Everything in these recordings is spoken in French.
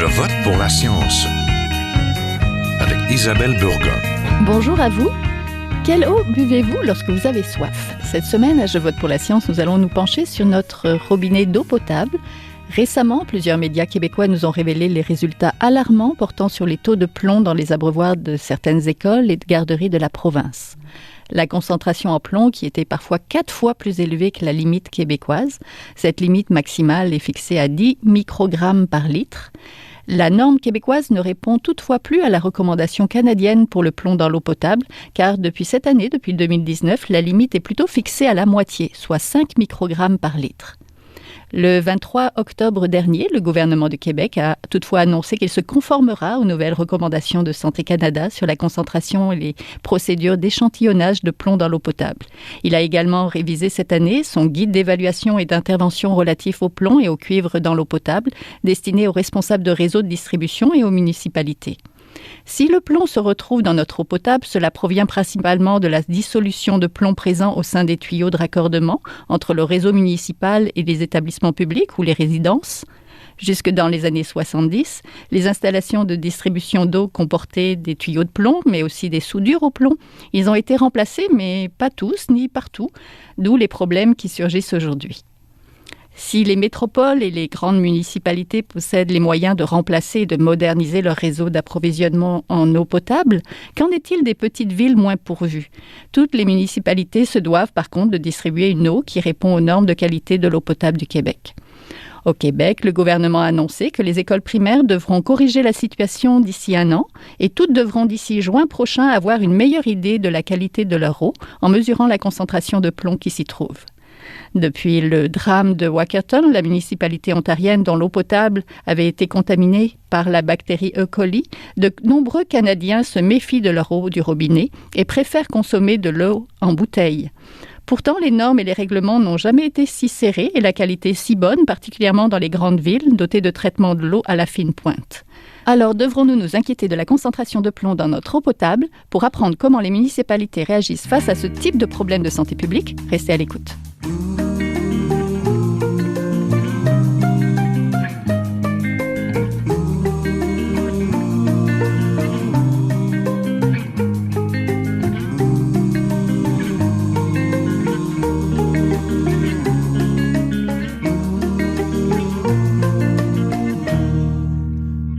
Je vote pour la science avec Isabelle Burgon. Bonjour à vous. Quelle eau buvez-vous lorsque vous avez soif? Cette semaine, à Je vote pour la science, nous allons nous pencher sur notre robinet d'eau potable. Récemment, plusieurs médias québécois nous ont révélé les résultats alarmants portant sur les taux de plomb dans les abreuvoirs de certaines écoles et de garderies de la province. La concentration en plomb qui était parfois 4 fois plus élevée que la limite québécoise. Cette limite maximale est fixée à 10 microgrammes par litre. La norme québécoise ne répond toutefois plus à la recommandation canadienne pour le plomb dans l'eau potable, car depuis cette année, depuis 2019, la limite est plutôt fixée à la moitié, soit 5 microgrammes par litre. Le 23 octobre dernier, le gouvernement du Québec a toutefois annoncé qu'il se conformera aux nouvelles recommandations de Santé Canada sur la concentration et les procédures d'échantillonnage de plomb dans l'eau potable. Il a également révisé cette année son guide d'évaluation et d'intervention relatif au plomb et au cuivre dans l'eau potable, destiné aux responsables de réseaux de distribution et aux municipalités. Si le plomb se retrouve dans notre eau potable, cela provient principalement de la dissolution de plomb présent au sein des tuyaux de raccordement entre le réseau municipal et les établissements publics ou les résidences. Jusque dans les années 70, les installations de distribution d'eau comportaient des tuyaux de plomb, mais aussi des soudures au plomb. Ils ont été remplacés, mais pas tous, ni partout, d'où les problèmes qui surgissent aujourd'hui. Si les métropoles et les grandes municipalités possèdent les moyens de remplacer et de moderniser leur réseau d'approvisionnement en eau potable, qu'en est-il des petites villes moins pourvues? Toutes les municipalités se doivent par contre de distribuer une eau qui répond aux normes de qualité de l'eau potable du Québec. Au Québec, le gouvernement a annoncé que les écoles primaires devront corriger la situation d'ici 1 an et toutes devront d'ici juin prochain avoir une meilleure idée de la qualité de leur eau en mesurant la concentration de plomb qui s'y trouve. Depuis le drame de Walkerton, la municipalité ontarienne dont l'eau potable avait été contaminée par la bactérie E. coli, de nombreux Canadiens se méfient de leur eau du robinet et préfèrent consommer de l'eau en bouteille. Pourtant, les normes et les règlements n'ont jamais été si serrés et la qualité si bonne, particulièrement dans les grandes villes dotées de traitements de l'eau à la fine pointe. Alors, devrons-nous nous inquiéter de la concentration de plomb dans notre eau potable pour apprendre comment les municipalités réagissent face à ce type de problème de santé publique? Restez à l'écoute.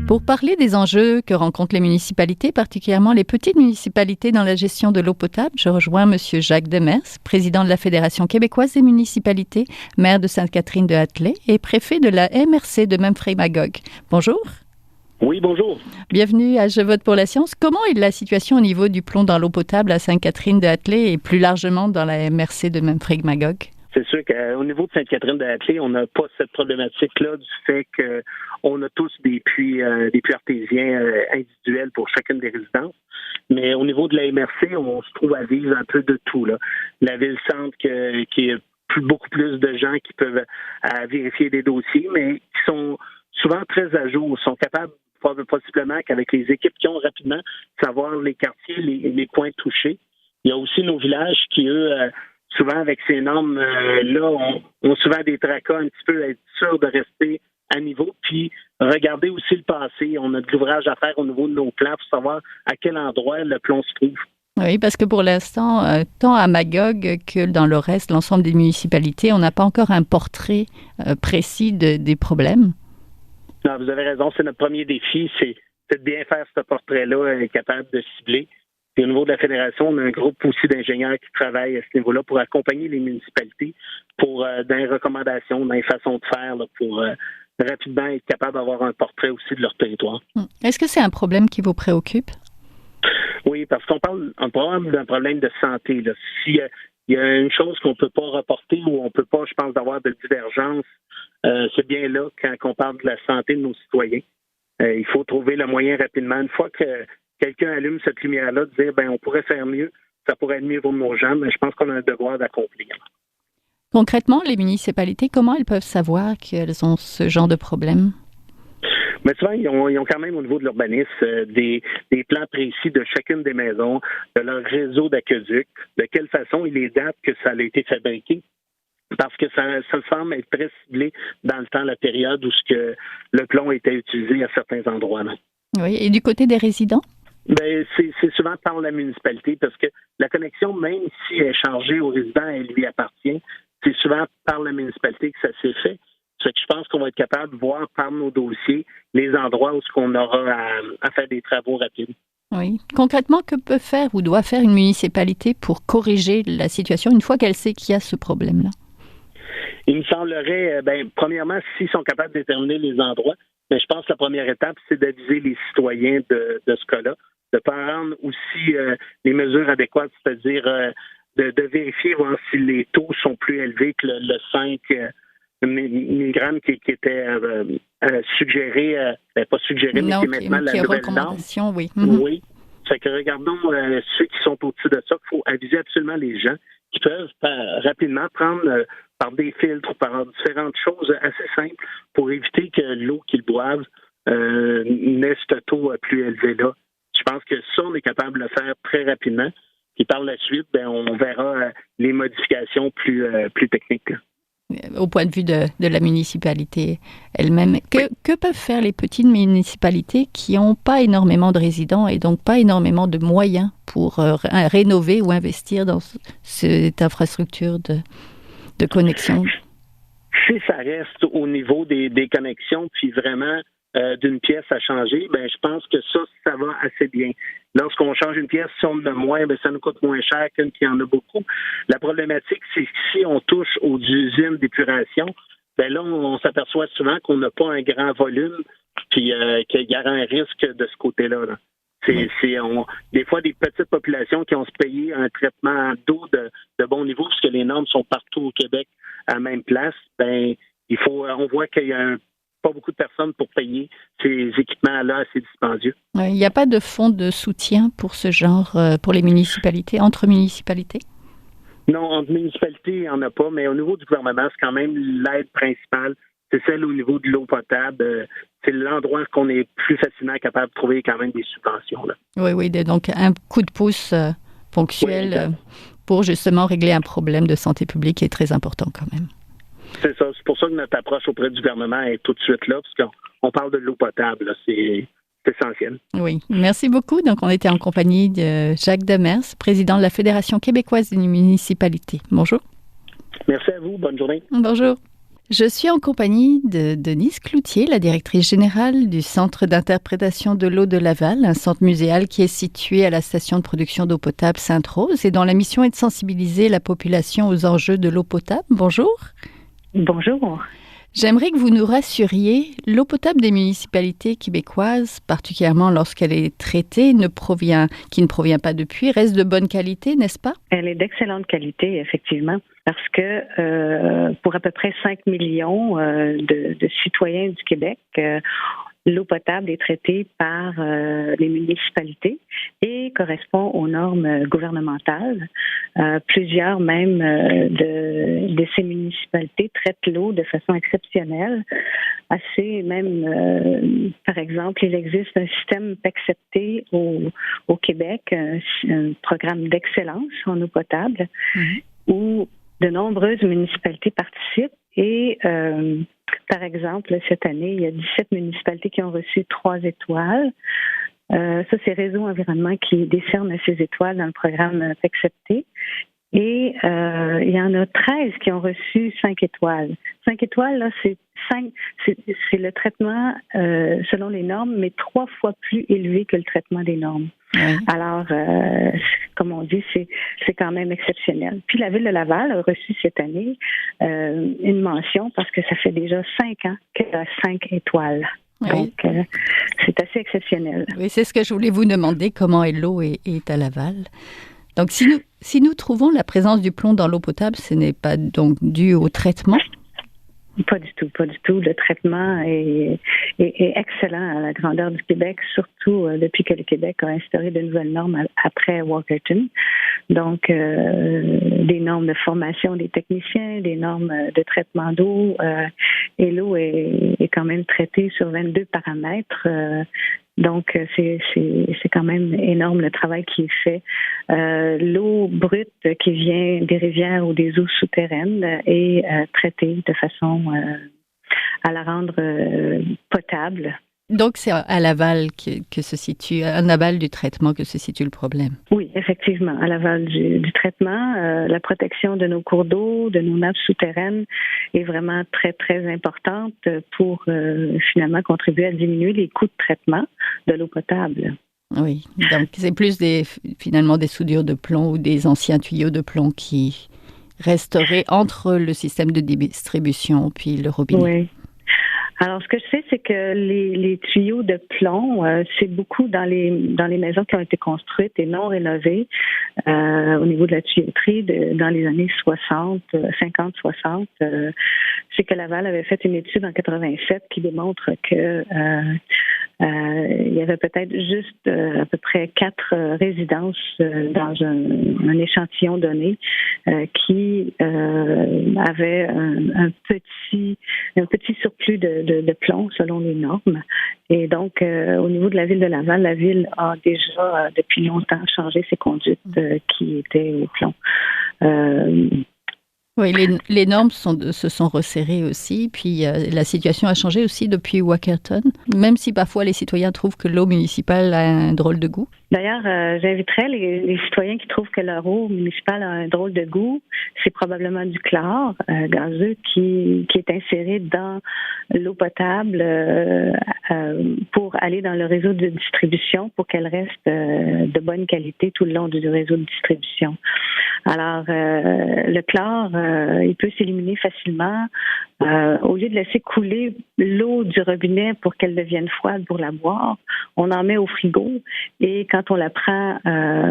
Pour parler des enjeux que rencontrent les municipalités, particulièrement les petites municipalités dans la gestion de l'eau potable, je rejoins M. Jacques Demers, président de la Fédération québécoise des municipalités, maire de Sainte-Catherine-de-Hatley et préfet de la MRC de Memphrey-Magog. Bonjour. Oui, bonjour. Bienvenue à Je vote pour la science. Comment est la situation au niveau du plomb dans l'eau potable à Sainte-Catherine-de-Hatley et plus largement dans la MRC de Memphrey-Magog? C'est sûr qu'au niveau de Sainte-Catherine-de-Hatley, on n'a pas cette problématique-là du fait qu'on a tous des puits artésiens individuels pour chacune des résidences. Mais au niveau de la MRC, on se trouve à vivre un peu de tout, là. La ville-centre qui a beaucoup plus de gens qui peuvent vérifier des dossiers, mais qui sont souvent très à jour, sont capables possiblement qu'avec les équipes qui ont rapidement savoir les quartiers, les points touchés. Il y a aussi nos villages qui, eux, souvent, avec ces normes-là, ont souvent des tracas un petit peu à être sûr de rester à niveau. Puis, regarder aussi le passé. On a de l'ouvrage à faire au niveau de nos plans pour savoir à quel endroit le plomb se trouve. Oui, parce que pour l'instant, tant à Magog que dans le reste, l'ensemble des municipalités, on n'a pas encore un portrait précis des problèmes. Non, vous avez raison. C'est notre premier défi. C'est de bien faire ce portrait-là, être capable de cibler. Et au niveau de la Fédération, on a un groupe aussi d'ingénieurs qui travaillent à ce niveau-là pour accompagner les municipalités dans les recommandations, dans les façons de faire, là, pour rapidement être capable d'avoir un portrait aussi de leur territoire. Est-ce que c'est un problème qui vous préoccupe? Oui, parce qu'on parle d'un problème de santé. Là. S'il y a une chose qu'on ne peut pas reporter ou on ne peut pas, je pense, avoir de divergence, c'est bien là quand on parle de la santé de nos citoyens. Il faut trouver le moyen rapidement. Une fois que quelqu'un allume cette lumière-là, de dire on pourrait faire mieux, ça pourrait être mieux pour nos gens, mais je pense qu'on a un devoir d'accomplir. Concrètement, les municipalités, comment elles peuvent savoir qu'elles ont ce genre de problème? Mais souvent, ils ont quand même au niveau de l'urbanisme des plans précis de chacune des maisons, de leur réseau d'aqueduc, de quelle façon et les dates que ça a été fabriqué. parce que ça semble être très ciblé dans le temps, la période où le plomb était utilisé à certains endroits. Là. Oui, et du côté des résidents? Ben, c'est souvent par la municipalité, parce que la connexion, même si elle est chargée au résident, elle lui appartient, c'est souvent par la municipalité que ça s'est fait. C'est que je pense qu'on va être capable de voir par nos dossiers les endroits où on aura à faire des travaux rapides. Oui. Concrètement, que peut faire ou doit faire une municipalité pour corriger la situation une fois qu'elle sait qu'il y a ce problème-là? Il me semblerait, premièrement, s'ils sont capables de déterminer les endroits, mais je pense que la première étape, c'est d'aviser les citoyens de ce cas-là, de prendre aussi les mesures adéquates, c'est-à-dire de vérifier voir si les taux sont plus élevés que le 5 mg qui était suggéré, pas suggéré, mais qui est maintenant la nouvelle norme. Oui. Oui. Fait que regardons ceux qui sont au-dessus de ça, il faut aviser absolument les gens qui peuvent rapidement prendre par des filtres ou par différentes choses assez simples pour éviter que l'eau qu'ils boivent n'ait ce taux plus élevé-là. Je pense que ça, on est capable de le faire très rapidement. Et par la suite, on verra les modifications plus techniques. Au point de vue de la municipalité elle-même, que peuvent faire les petites municipalités qui n'ont pas énormément de résidents et donc pas énormément de moyens pour rénover ou investir dans cette infrastructure de connexion? Si ça reste au niveau des connexions, puis vraiment d'une pièce à changer, je pense que ça va assez bien. Lorsqu'on change une pièce, si on en a moins, ça nous coûte moins cher qu'une qui en a beaucoup. La problématique, c'est que si on touche aux usines d'épuration, là, on s'aperçoit souvent qu'on n'a pas un grand volume, puis qu'il y aura un risque de ce côté-là. Là. Des fois, des petites populations qui ont se payé un traitement d'eau de bon niveau, puisque les normes sont partout au Québec à la même place, on voit qu'il y a pas beaucoup de personnes pour payer ces équipements-là assez dispendieux. Il n'y a pas de fonds de soutien pour ce genre, pour les municipalités, entre municipalités? Non, entre municipalités, il n'y en a pas, mais au niveau du gouvernement, c'est quand même l'aide principale. C'est celle au niveau de l'eau potable. C'est l'endroit qu'on est plus facilement capable de trouver quand même des subventions. Là. Oui, donc un coup de pouce ponctuel pour justement régler un problème de santé publique qui est très important quand même. C'est ça. C'est pour ça que notre approche auprès du gouvernement est tout de suite là, parce qu'on parle de l'eau potable. Là. C'est essentiel. Oui. Merci beaucoup. Donc, on était en compagnie de Jacques Demers, président de la Fédération québécoise des municipalités. Bonjour. Merci à vous. Bonne journée. Bonjour. Je suis en compagnie de Denise Cloutier, la directrice générale du Centre d'interprétation de l'eau de Laval, un centre muséal qui est situé à la station de production d'eau potable Sainte-Rose et dont la mission est de sensibiliser la population aux enjeux de l'eau potable. Bonjour. Bonjour. J'aimerais que vous nous rassuriez, l'eau potable des municipalités québécoises, particulièrement lorsqu'elle est traitée, qui ne provient pas de puits, reste de bonne qualité, n'est-ce pas? Elle est d'excellente qualité, effectivement, parce que pour à peu près 5 millions de citoyens du Québec, l'eau potable est traitée par les municipalités et correspond aux normes gouvernementales. Plusieurs même de ces municipalités traitent l'eau de façon exceptionnelle. Par exemple, il existe un système PECcepté au Québec, un programme d'excellence en eau potable, où de nombreuses municipalités participent et par exemple, cette année, il y a 17 municipalités qui ont reçu 3 étoiles. Ça, c'est Réseau Environnement qui décerne ces étoiles dans le programme PECcepté. Et il y en a 13 qui ont reçu 5 étoiles. 5 étoiles, là, c'est le traitement selon les normes, mais 3 fois plus élevé que le traitement des normes. Oui. Alors, comme on dit, c'est quand même exceptionnel. Puis la Ville de Laval a reçu cette année une mention parce que ça fait déjà 5 ans qu'elle a 5 étoiles. Oui. Donc, c'est assez exceptionnel. Oui, c'est ce que je voulais vous demander, comment l'eau est à Laval. Donc, si nous trouvons la présence du plomb dans l'eau potable, ce n'est pas donc dû au traitement? Pas du tout. Le traitement est excellent à la grandeur du Québec, surtout depuis que le Québec a instauré de nouvelles normes après Walkerton. Donc, des normes de formation des techniciens, des normes de traitement d'eau. Et l'eau est quand même traitée sur 22 paramètres Donc, c'est quand même énorme le travail qui est fait. L'eau brute qui vient des rivières ou des eaux souterraines est traitée de façon à la rendre potable. Donc, c'est à l'aval que se situe, en aval du traitement que se situe le problème. Oui, effectivement, à l'aval du traitement. La protection de nos cours d'eau, de nos nappes souterraines est vraiment très, très importante pour finalement contribuer à diminuer les coûts de traitement de l'eau potable. Oui, donc c'est plus finalement des soudures de plomb ou des anciens tuyaux de plomb qui resteraient entre le système de distribution puis le robinet. Oui. Alors, ce que je sais, c'est que les tuyaux de plomb, c'est beaucoup dans les maisons qui ont été construites et non rénovées au niveau de la tuyauterie dans les années 50-60. C'est que Laval avait fait une étude en 87 qui démontre que il y avait peut-être juste à peu près 4 résidences dans un échantillon donné qui avaient un petit surplus de plomb selon les normes. Et donc, au niveau de la ville de Laval, la ville a déjà depuis longtemps changé ses conduites qui étaient au plomb. Oui, les normes se sont resserrées aussi, puis la situation a changé aussi depuis Walkerton, même si parfois les citoyens trouvent que l'eau municipale a un drôle de goût. D'ailleurs, j'inviterais les citoyens qui trouvent que leur eau municipale a un drôle de goût, c'est probablement du chlore gazeux qui est inséré dans l'eau potable pour aller dans le réseau de distribution pour qu'elle reste de bonne qualité tout le long du réseau de distribution. Alors, le chlore, il peut s'éliminer facilement. Au lieu de laisser couler l'eau du robinet pour qu'elle devienne froide pour la boire, on en met au frigo et quand on la prend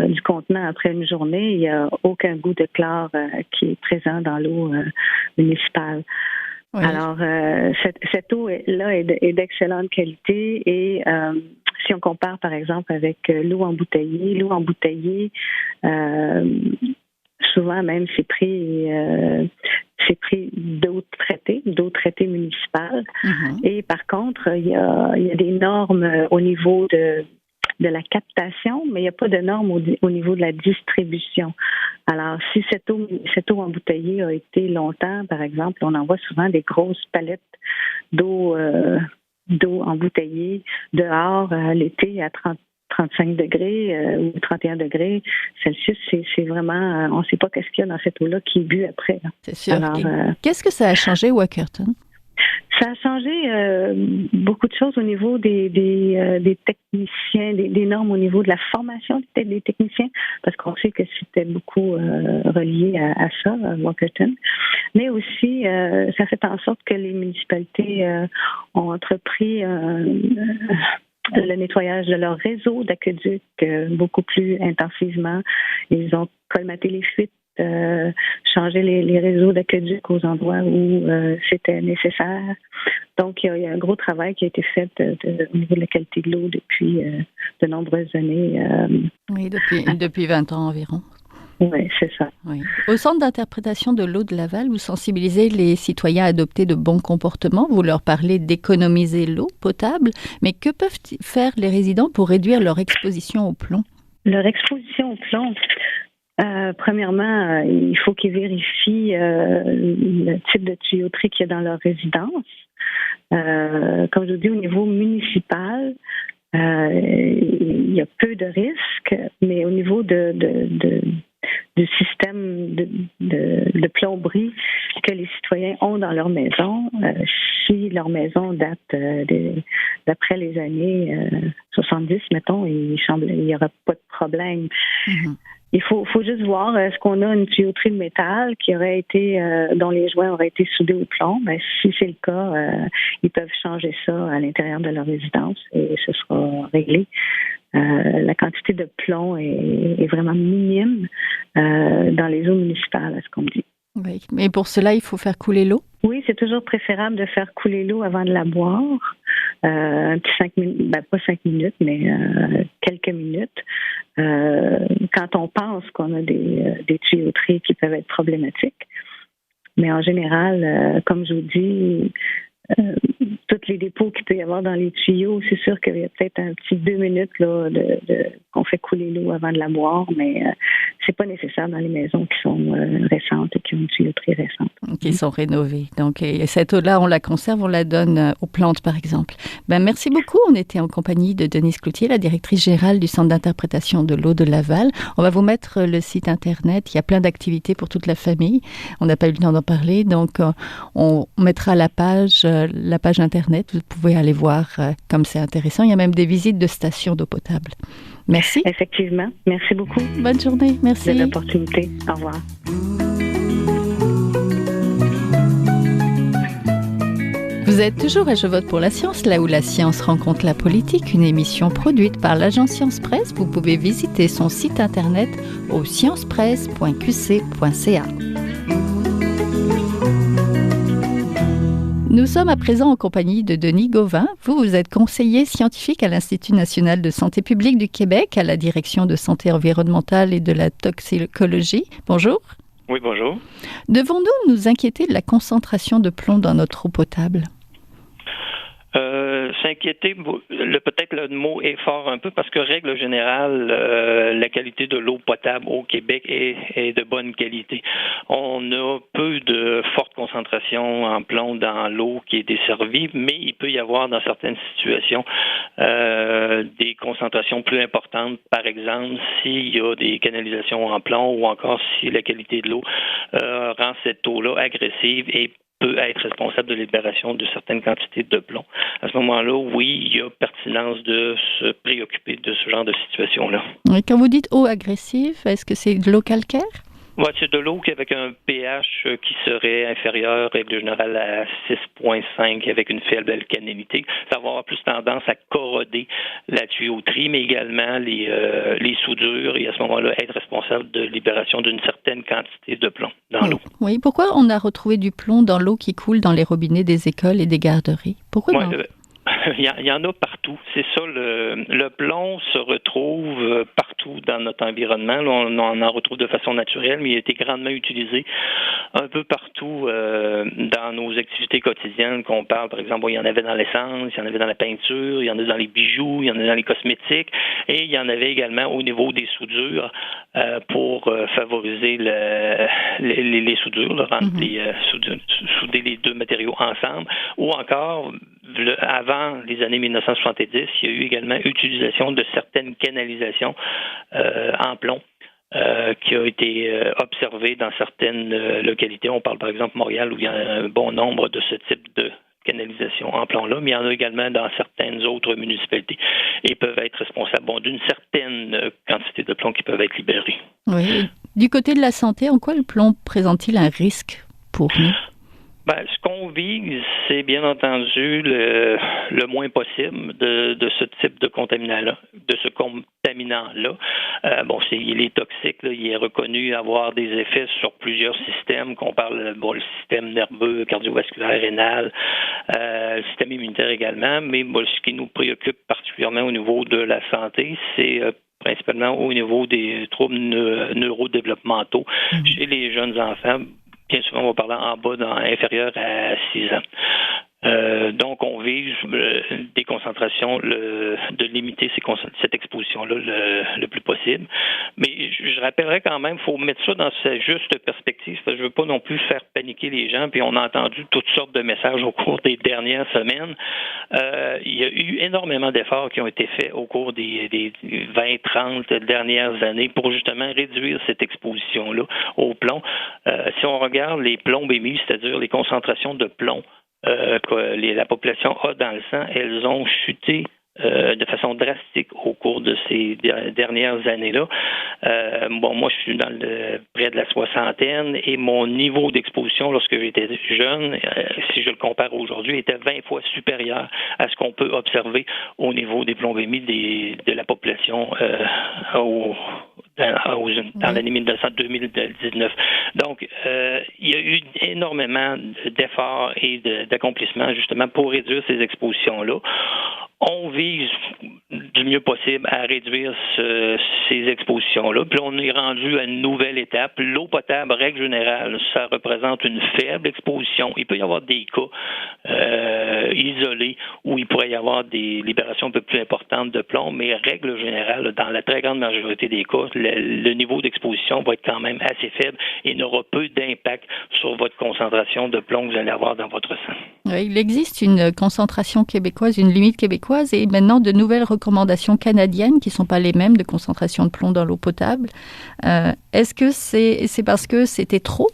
du contenant après une journée, il n'y a aucun goût de chlore qui est présent dans l'eau municipale. Oui. Alors, cette eau-là est d'excellente qualité et si on compare par exemple avec l'eau embouteillée, souvent même c'est pris d'eau traitée municipale. Mm-hmm. Et par contre, il y a des normes au niveau de la captation, mais il n'y a pas de normes au niveau de la distribution. Alors, si cette eau embouteillée a été longtemps, par exemple, on en voit souvent des grosses palettes d'eau embouteillée dehors l'été à 35 degrés ou 31 degrés Celsius, c'est vraiment, on ne sait pas qu'est-ce qu'il y a dans cette eau-là qui est bu après. Là. C'est sûr. Alors, qu'est-ce que ça a changé, Walkerton? Ça a changé beaucoup de choses au niveau des techniciens, des normes au niveau de la formation des techniciens, parce qu'on sait que c'était beaucoup relié à ça, à Walkerton. Mais aussi, ça fait en sorte que les municipalités ont entrepris le nettoyage de leur réseau d'aqueducs beaucoup plus intensivement. Ils ont colmaté les fuites, changer les réseaux d'aqueducs aux endroits où c'était nécessaire. Donc, il y a un gros travail qui a été fait au niveau de la qualité de l'eau depuis de nombreuses années. Oui, depuis 20 ans environ. Oui, c'est ça. Oui. Au Centre d'interprétation de l'eau de Laval, vous sensibilisez les citoyens à adopter de bons comportements. Vous leur parlez d'économiser l'eau potable. Mais que peuvent faire les résidents pour réduire leur exposition au plomb? Leur exposition au plomb? Premièrement, il faut qu'ils vérifient le type de tuyauterie qu'il y a dans leur résidence. Comme je vous dis, au niveau municipal, il y a peu de risques, mais au niveau du système de plomberie que les citoyens ont dans leur maison, si leur maison date d'après les années 70, mettons, il n'y aura pas de problème. Mm-hmm. Il faut juste voir, est-ce qu'on a une tuyauterie de métal qui aurait été, dont les joints auraient été soudés au plomb? Ben, si c'est le cas, ils peuvent changer ça à l'intérieur de leur résidence et ce sera réglé. La quantité de plomb est vraiment minime dans les eaux municipales, à ce qu'on me dit. Oui, mais pour cela, il faut faire couler l'eau? Oui, c'est toujours préférable de faire couler l'eau avant de la boire. Un petit 5 minutes, pas 5 minutes, mais quelques minutes. Quand on pense qu'on a des tuyauteries qui peuvent être problématiques. Mais en général, comme je vous dis, tous les dépôts qu'il peut y avoir dans les tuyaux, c'est sûr qu'il y a peut-être un petit 2 minutes là, qu'on fait couler l'eau avant de la boire, mais c'est pas nécessaire dans les maisons qui sont récentes et qui ont une tuyauterie récente. Qui sont rénovées. Donc, et cette eau-là, on la conserve, on la donne aux plantes, par exemple. Merci beaucoup. On était en compagnie de Denise Cloutier, la directrice générale du Centre d'interprétation de l'eau de Laval. On va vous mettre le site Internet. Il y a plein d'activités pour toute la famille. On n'a pas eu le temps d'en parler, donc on mettra la page Internet. Vous pouvez aller voir comme c'est intéressant. Il y a même des visites de stations d'eau potable. Merci. Effectivement. Merci beaucoup. Bonne journée. Merci. De l'opportunité. Au revoir. Vous êtes toujours à Je vote pour la science, là où la science rencontre la politique, une émission produite par l'agence Science Presse. Vous pouvez visiter son site internet au sciencepresse.qc.ca. Nous sommes à présent en compagnie de Denis Gauvin. Vous êtes conseiller scientifique à l'Institut national de santé publique du Québec, à la direction de santé environnementale et de la toxicologie. Bonjour. Oui, bonjour. Devons-nous nous inquiéter de la concentration de plomb dans notre eau potable? S'inquiéter, peut-être le mot est fort un peu parce que, règle générale, la qualité de l'eau potable au Québec est de bonne qualité. On a peu de forte concentration en plomb dans l'eau qui est desservie, mais il peut y avoir dans certaines situations des concentrations plus importantes. Par exemple, s'il y a des canalisations en plomb ou encore si la qualité de l'eau rend cette eau-là agressive et peut être responsable de libération de certaines quantités de plomb. À ce moment-là, oui, il y a pertinence de se préoccuper de ce genre de situation-là. Et quand vous dites eau agressive, est-ce que c'est de l'eau calcaire? Oui, c'est de l'eau avec un pH qui serait inférieur, règle générale, à 6,5 avec une faible alcalinité. Ça va avoir plus tendance à corroder la tuyauterie, mais également les soudures et à ce moment-là, être responsable de libération d'une certaine quantité de plomb dans l'eau. Oui, pourquoi on a retrouvé du plomb dans l'eau qui coule dans les robinets des écoles et des garderies? Pourquoi non? Il y en a partout. C'est ça, le plomb se retrouve partout dans notre environnement. Là, on en retrouve de façon naturelle, mais il a été grandement utilisé un peu partout dans nos activités quotidiennes qu'on parle. Par exemple, il y en avait dans l'essence, il y en avait dans la peinture, il y en a dans les bijoux, il y en a dans les cosmétiques, et il y en avait également au niveau des soudures pour favoriser les soudures, rendre souder les deux matériaux ensemble, ou encore avant les années 1970, il y a eu également utilisation de certaines canalisations en plomb qui a été observée dans certaines localités. On parle par exemple de Montréal où il y a un bon nombre de ce type de canalisation en plomb-là, mais il y en a également dans certaines autres municipalités et peuvent être responsables d'une certaine quantité de plomb qui peuvent être libérés. Oui. Du côté de la santé, en quoi le plomb présente-t-il un risque pour nous? Ce qu'on vise, c'est bien entendu le moins possible de ce type de contaminant-là, de ce contaminant-là. Il est toxique, là, il est reconnu avoir des effets sur plusieurs systèmes, qu'on parle le système nerveux, cardiovasculaire, rénal, le système immunitaire également, mais ce qui nous préoccupe particulièrement au niveau de la santé, c'est principalement au niveau des troubles neurodéveloppementaux chez les jeunes enfants. Bien souvent, on va parler en bas, inférieur à 6 ans. Donc, on vise des concentrations, de limiter cette exposition-là le plus possible. Mais je rappellerai quand même, il faut mettre ça dans sa juste perspective, parce que je ne veux pas non plus faire paniquer les gens, puis on a entendu toutes sortes de messages au cours des dernières semaines. Il y a eu énormément d'efforts qui ont été faits au cours des 20-30 dernières années pour justement réduire cette exposition-là au plomb. Si on regarde les plombémies, c'est-à-dire les concentrations de plomb, que la population a dans le sang, elles ont chuté de façon drastique au cours de ces dernières années-là. Moi, je suis près de la soixantaine et mon niveau d'exposition lorsque j'étais jeune, si je le compare aujourd'hui, était 20 fois supérieur à ce qu'on peut observer au niveau des plombémies de la population dans l'année 2019. Donc, il y a eu énormément d'efforts et d'accomplissements justement pour réduire ces expositions-là. On vise du mieux possible à réduire ces expositions-là. Puis on est rendu à une nouvelle étape. L'eau potable, règle générale, ça représente une faible exposition. Il peut y avoir des cas isolés où il pourrait y avoir des libérations un peu plus importantes de plomb, mais règle générale, dans la très grande majorité des cas, le niveau d'exposition va être quand même assez faible et n'aura peu d'impact sur votre concentration de plomb que vous allez avoir dans votre sang. Oui, il existe une concentration québécoise, une limite québécoise et maintenant de nouvelles recommandations canadiennes qui ne sont pas les mêmes de concentration de plomb dans l'eau potable. Est-ce que c'est parce que c'était trop?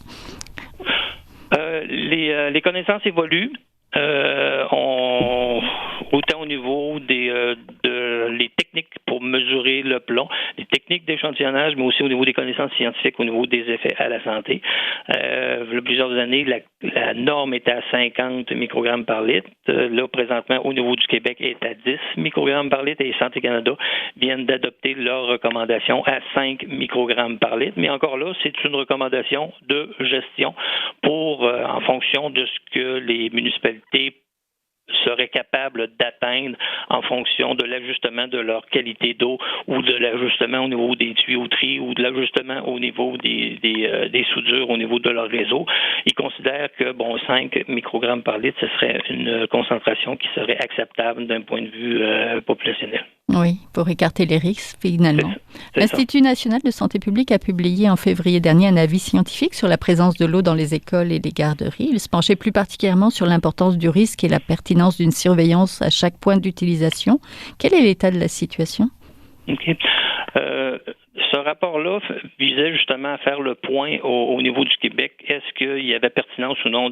Les connaissances évoluent. Autant au niveau les techniques pour mesurer le plomb, les techniques d'échantillonnage, mais aussi au niveau des connaissances scientifiques, au niveau des effets à la santé. Il y a plusieurs années, la norme était à 50 microgrammes par litre. Là, présentement, au niveau du Québec, elle est à 10 microgrammes par litre et Santé Canada viennent d'adopter leur recommandation à 5 microgrammes par litre. Mais encore là, c'est une recommandation de gestion pour, en fonction de ce que les municipalités seraient capables d'atteindre en fonction de l'ajustement de leur qualité d'eau ou de l'ajustement au niveau des tuyauteries ou de l'ajustement au niveau des soudures au niveau de leur réseau. Ils considèrent que 5 microgrammes par litre, ce serait une concentration qui serait acceptable d'un point de vue populationnel. Oui, pour écarter les risques, finalement. L'Institut national de santé publique a publié en février dernier un avis scientifique sur la présence de l'eau dans les écoles et les garderies. Il se penchait plus particulièrement sur l'importance du risque et la pertinence d'une surveillance à chaque point d'utilisation. Quel est l'état de la situation? OK. Ce rapport-là visait justement à faire le point au niveau du Québec. Est-ce qu'il y avait pertinence ou non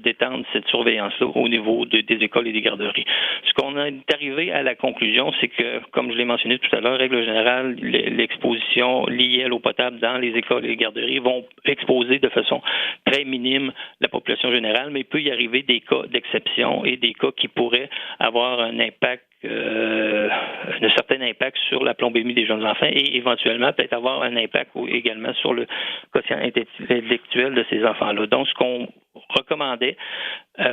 d'étendre cette surveillance-là au niveau des écoles et des garderies? Ce qu'on est arrivé à la conclusion, c'est que, comme je l'ai mentionné tout à l'heure, règle générale, l'exposition liée à l'eau potable dans les écoles et les garderies vont exposer de façon très minime la population générale, mais il peut y arriver des cas d'exception et des cas qui pourraient avoir un impact un certain impact sur la plombémie des jeunes enfants et éventuellement peut-être avoir un impact également sur le quotient intellectuel de ces enfants-là. Donc, ce qu'on recommandait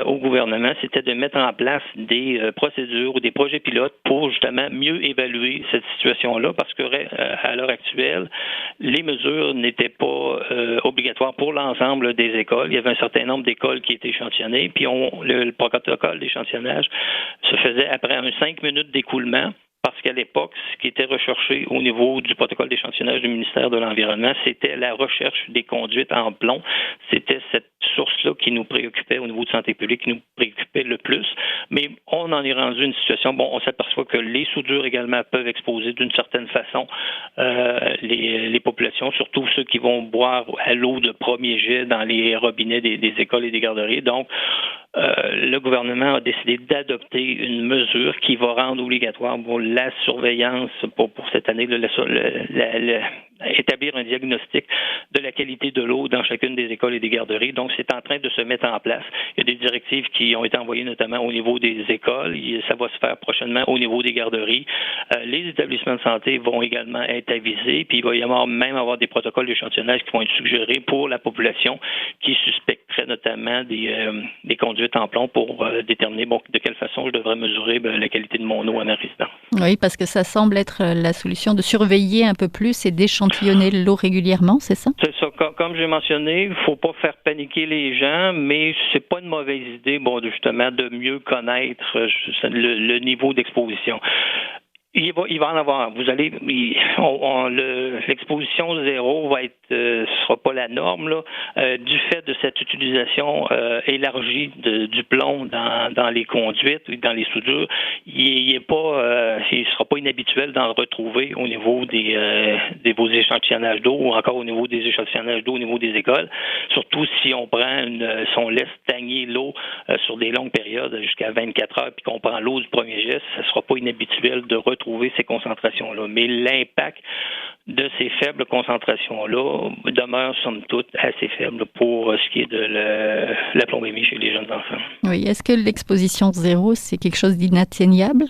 au gouvernement, c'était de mettre en place des procédures ou des projets pilotes pour justement mieux évaluer cette situation-là parce que à l'heure actuelle, les mesures n'étaient pas obligatoires pour l'ensemble des écoles. Il y avait un certain nombre d'écoles qui étaient échantillonnées, puis le protocole d'échantillonnage se faisait après 5 minutes d'écoulement. Parce qu'à l'époque, ce qui était recherché au niveau du protocole d'échantillonnage du ministère de l'Environnement, c'était la recherche des conduites en plomb. C'était cette source-là qui nous préoccupait au niveau de santé publique, qui nous préoccupait le plus. Mais on en est rendu à une situation, on s'aperçoit que les soudures également peuvent exposer d'une certaine façon les populations, surtout ceux qui vont boire à l'eau de premier jet dans les robinets des écoles et des garderies. Donc, le gouvernement a décidé d'adopter une mesure qui va rendre obligatoire la surveillance pour cette année, établir un diagnostic de la qualité de l'eau dans chacune des écoles et des garderies. Donc, c'est en train de se mettre en place. Il y a des directives qui ont été envoyées notamment au niveau des écoles. Ça va se faire prochainement au niveau des garderies. Les établissements de santé vont également être avisés. Puis, il va y avoir des protocoles d'échantillonnage qui vont être suggérés pour la population qui suspecterait notamment des conduites en plomb pour déterminer de quelle façon je devrais mesurer la qualité de mon eau à ma résidence. Oui, parce que ça semble être la solution de surveiller un peu plus et d'échantillonner l'eau régulièrement, c'est ça? C'est ça. Comme j'ai mentionné, il ne faut pas faire paniquer les gens, mais c'est pas une mauvaise idée, justement, de mieux connaître le niveau d'exposition. Il va en avoir. L'exposition zéro va être, sera pas la norme là, du fait de cette utilisation élargie du plomb dans les conduites et dans les soudures. Il sera pas inhabituel d'en retrouver au niveau vos échantillonnages d'eau ou encore au niveau des échantillonnages d'eau au niveau des écoles. Surtout si on laisse stagner l'eau sur des longues périodes jusqu'à 24 heures puis qu'on prend l'eau du premier geste, ça sera pas inhabituel de retrouver ces concentrations-là. Mais l'impact de ces faibles concentrations-là demeure, somme toute, assez faible pour ce qui est de la plombémie chez les jeunes enfants. Oui. Est-ce que l'exposition zéro, c'est quelque chose d'inatteignable?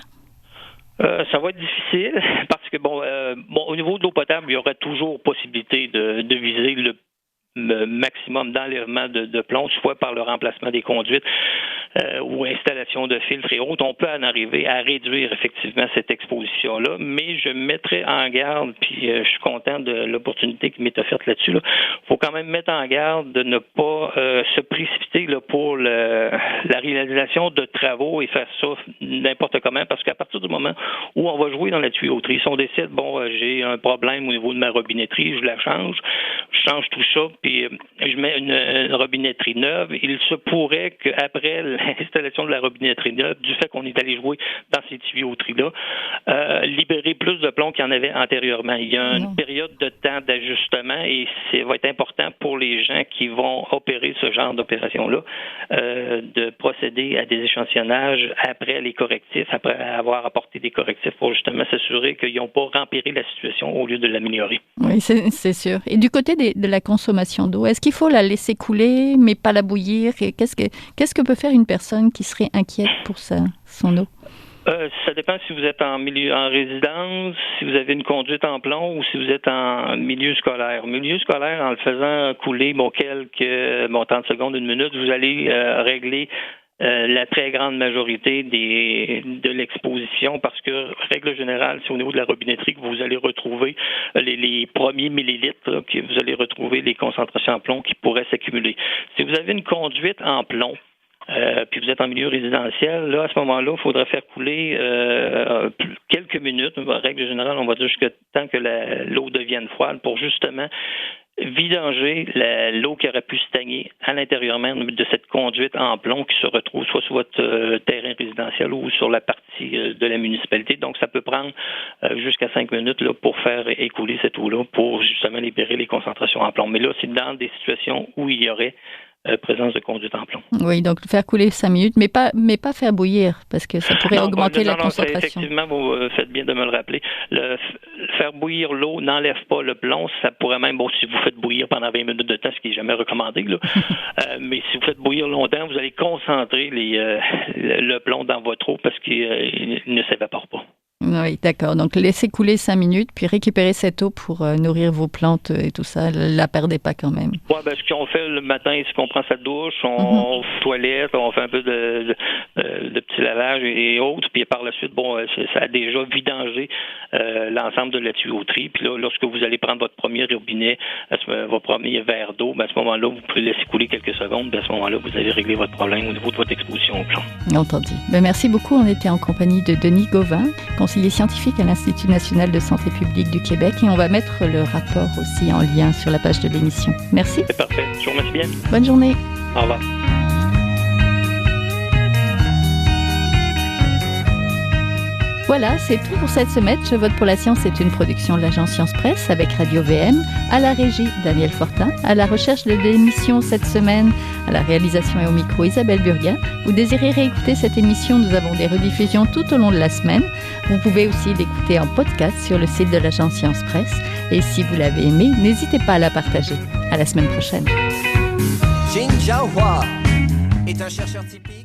Ça va être difficile parce que, au niveau de l'eau potable, il y aura toujours possibilité de viser maximum d'enlèvement de plomb, soit par le remplacement des conduites ou installation de filtres et autres, on peut en arriver à réduire effectivement cette exposition-là, mais je mettrai en garde, puis je suis content de l'opportunité qui m'est offerte là-dessus. Il faut quand même mettre en garde de ne pas se précipiter là, pour la réalisation de travaux et faire ça n'importe comment, parce qu'à partir du moment où on va jouer dans la tuyauterie, si on décide, j'ai un problème au niveau de ma robinetterie, je la change, je change tout ça, puis je mets une robinetterie neuve, il se pourrait qu'après l'installation de la robinetterie neuve, du fait qu'on est allé jouer dans ces tuyauteries-là, libérer plus de plomb qu'il y en avait antérieurement. Il y a une période de temps d'ajustement et ça va être important pour les gens qui vont opérer ce genre d'opération-là de procéder à des échantillonnages après les correctifs, après avoir apporté des correctifs pour justement s'assurer qu'ils n'ont pas empiré la situation au lieu de l'améliorer. Oui, c'est sûr. Et du côté de la consommation d'eau, est-ce qu'il faut la laisser couler mais pas la bouillir? Qu'est-ce que peut faire une personne qui serait inquiète pour son eau? Ça dépend si vous êtes en résidence, si vous avez une conduite en plomb ou si vous êtes en milieu scolaire. Milieu scolaire, en le faisant couler quelques 30 secondes, une minute, vous allez régler la très grande majorité de l'exposition parce que, règle générale, c'est au niveau de la robinetterie que vous allez retrouver les premiers millilitres, que vous allez retrouver les concentrations en plomb qui pourraient s'accumuler. Si vous avez une conduite en plomb, puis vous êtes en milieu résidentiel, là, à ce moment-là, il faudrait faire couler quelques minutes. En règle générale, on va dire jusqu'à temps que l'eau devienne froide pour justement vidanger l'eau qui aurait pu stagner à l'intérieur même de cette conduite en plomb qui se retrouve soit sur votre terrain résidentiel ou sur la partie de la municipalité. Donc, ça peut prendre jusqu'à 5 minutes là, pour faire écouler cette eau-là pour justement libérer les concentrations en plomb. Mais là, c'est dans des situations où il y aurait présence de conduite en plomb. Oui, donc faire couler 5 minutes, mais pas faire bouillir, parce que ça pourrait augmenter la concentration. Effectivement, vous faites bien de me le rappeler. Faire bouillir l'eau n'enlève pas le plomb. Ça pourrait même, si vous faites bouillir pendant 20 minutes de temps, ce qui n'est jamais recommandé, là, mais si vous faites bouillir longtemps, vous allez concentrer le plomb dans votre eau parce qu'il ne s'évapore pas. Oui, d'accord. Donc, laissez couler 5 minutes, puis récupérez cette eau pour nourrir vos plantes et tout ça. Ne la perdez pas quand même. Oui, ce qu'on fait le matin, c'est qu'on prend sa douche, on toilette, on fait un peu de petit lavage et autres, puis par la suite, ça a déjà vidangé l'ensemble de la tuyauterie. Puis là, lorsque vous allez prendre votre premier robinet, votre premier verre d'eau, à ce moment-là, vous pouvez laisser couler quelques secondes, puis à ce moment-là, vous allez régler votre problème au niveau de votre exposition au plomb. Entendu. Merci beaucoup. On était en compagnie de Denis Gauvin, conseiller scientifique à l'Institut national de santé publique du Québec, et on va mettre le rapport aussi en lien sur la page de l'émission. Merci. C'est parfait. Je vous remercie bien. Bonne journée. Au revoir. Voilà, c'est tout pour cette semaine. Je vote pour la science est une production de l'agence Science Presse avec Radio VM, à la régie Daniel Fortin, à la recherche de l'émission cette semaine, à la réalisation et au micro Isabelle Burguin. Vous désirez réécouter cette émission, nous avons des rediffusions tout au long de la semaine. Vous pouvez aussi l'écouter en podcast sur le site de l'agence Science Presse. Et si vous l'avez aimé, n'hésitez pas à la partager. À la semaine prochaine. Jin Jiahua est un chercheur typique.